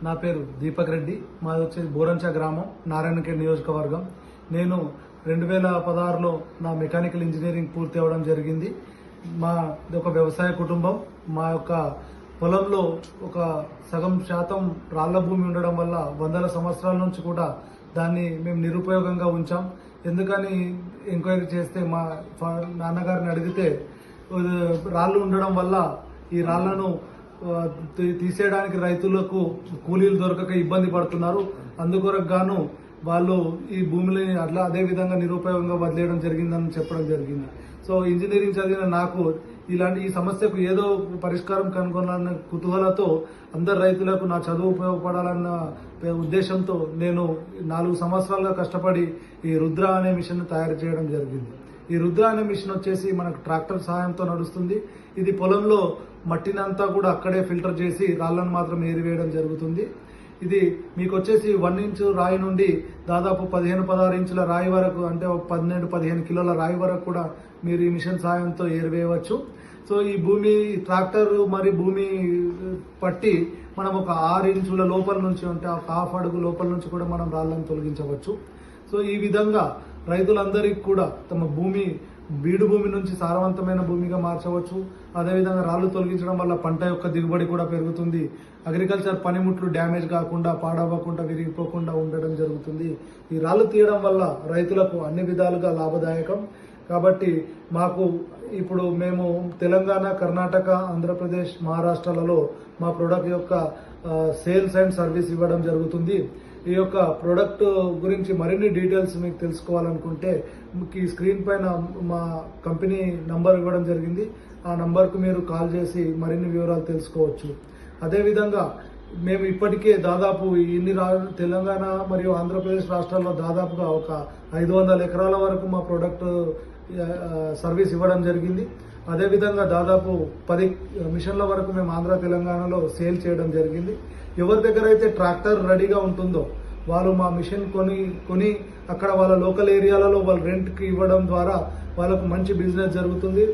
నా పేరు దీపక్ రెడ్డి. మాది వచ్చేసి బోరంచ గ్రామం, నారాయణఖేడ్ నియోజకవర్గం. నేను 2016లో నా మెకానికల్ ఇంజనీరింగ్ పూర్తి అవ్వడం జరిగింది. మాది ఒక వ్యవసాయ కుటుంబం. మా యొక్క పొలంలో ఒక సగం శాతం రాళ్ల భూమి ఉండడం వల్ల వందల సంవత్సరాల నుంచి కూడా దాన్ని మేము నిరుపయోగంగా ఉంచాం. ఎందుకని ఎంక్వైరీ చేస్తే మా నాన్నగారిని అడిగితే రాళ్లు ఉండడం వల్ల ఈ రాళ్లను తీసేయడానికి రైతులకు కూలీలు దొరకక ఇబ్బంది పడుతున్నారు. అందుకొరకు గాను వాళ్ళు ఈ భూమిని అట్లా అదే విధంగా నిరుపయోగంగా వదిలేయడం జరిగిందని చెప్పడం జరిగింది. సో ఇంజనీరింగ్ చదివిన నాకు ఈ సమస్యకు ఏదో పరిష్కారం కనుగొనాలన్న కుతూహలతో అందరు రైతులకు నా చదువు ఉపయోగపడాలన్న ఉద్దేశంతో నేను 4 సంవత్సరాలుగా కష్టపడి ఈ రుద్ర అనే మిషన్ తయారు చేయడం జరిగింది. ఈ రుద్ర అనే మిషన్ వచ్చేసి మనకు ట్రాక్టర్ సహాయంతో నడుస్తుంది. ఇది పొలంలో మట్టినంతా కూడా అక్కడే ఫిల్టర్ చేసి రాళ్లను మాత్రం ఏరివేయడం జరుగుతుంది. ఇది మీకు వచ్చేసి 1 ఇంచు రాయి నుండి దాదాపు 15-16 ఇంచుల రాయి వరకు, అంటే 12-15 కిలోల రాయి వరకు కూడా మీరు ఈ మిషన్ సహాయంతో ఏరివేయవచ్చు. సో ఈ భూమి ట్రాక్టర్ మరి భూమి పట్టి మనం ఒక 6 ఇంచుల లోపల నుంచి, అంటే ఒక హాఫ్ అడుగు లోపల నుంచి కూడా మనం రాళ్లను తొలగించవచ్చు. సో ఈ విధంగా రైతులందరికీ కూడా తమ బీడు భూమి నుంచి సారవంతమైన భూమిగా మార్చవచ్చు. అదేవిధంగా రాళ్లు తొలగించడం వల్ల పంట యొక్క దిగుబడి కూడా పెరుగుతుంది. అగ్రికల్చర్ పనిముట్లు డ్యామేజ్ కాకుండా, పాడవకుండా, విరిగిపోకుండా ఉండడం జరుగుతుంది. ఈ రాళ్లు తీయడం వల్ల రైతులకు అన్ని విధాలుగా లాభదాయకం. కాబట్టి మాకు ఇప్పుడు మేము తెలంగాణ, కర్ణాటక, ఆంధ్రప్రదేశ్, మహారాష్ట్రలలో మా ప్రొడక్ట్ యొక్క సేల్స్ అండ్ సర్వీస్ ఇవ్వడం జరుగుతుంది. ఈ యొక్క ప్రొడక్ట్ గురించి మరిన్ని డీటెయిల్స్ మీకు తెలుసుకోవాలనుకుంటే ఈ స్క్రీన్ పైన మా కంపెనీ నంబర్ ఇవ్వడం జరిగింది. ఆ నంబర్కు మీరు కాల్ చేసి మరిన్ని వివరాలు తెలుసుకోవచ్చు. అదేవిధంగా మేము ఇప్పటికే దాదాపు తెలంగాణ మరియు ఆంధ్రప్రదేశ్ రాష్ట్రాల్లో దాదాపుగా ఒక 500 ఎకరాల వరకు మా ప్రొడక్ట్ సర్వీస్ ఇవ్వడం జరిగింది. అదేవిధంగా దాదాపు 10 మిషన్ల వరకు మేము ఆంధ్ర, తెలంగాణలో సేల్ చేయడం జరిగింది. ఎవరి దగ్గర అయితే ట్రాక్టర్ రెడీగా ఉంటుందో వాళ్ళు మా మిషన్ కొని అక్కడ వాళ్ళ లోకల్ ఏరియాలలో వాళ్ళు రెంట్కి ఇవ్వడం ద్వారా వాళ్ళకు మంచి బిజినెస్ జరుగుతుంది.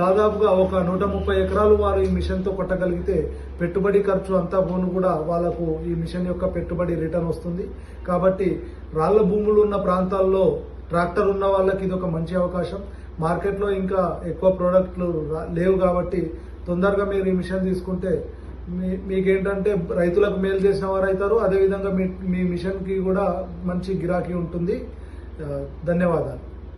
దాదాపుగా ఒక 130 ఎకరాలు వారు ఈ మిషన్తో కొట్టగలిగితే పెట్టుబడి ఖర్చు అంతా పోను కూడా వాళ్ళకు ఈ మిషన్ యొక్క పెట్టుబడి రిటర్న్ వస్తుంది. కాబట్టి రాళ్ల భూములు ఉన్న ప్రాంతాల్లో ట్రాక్టర్ ఉన్న వాళ్ళకి ఇది ఒక మంచి అవకాశం. మార్కెట్లో ఇంకా ఎక్కువ ప్రోడక్ట్లు లేవు కాబట్టి తొందరగా మీరు ఈ మిషన్ తీసుకుంటే మీకేంటంటే రైతులకు మేలు చేసిన వారు అవుతారు. అదేవిధంగా మీ మిషన్కి కూడా మంచి గిరాకీ ఉంటుంది. ధన్యవాదాలు.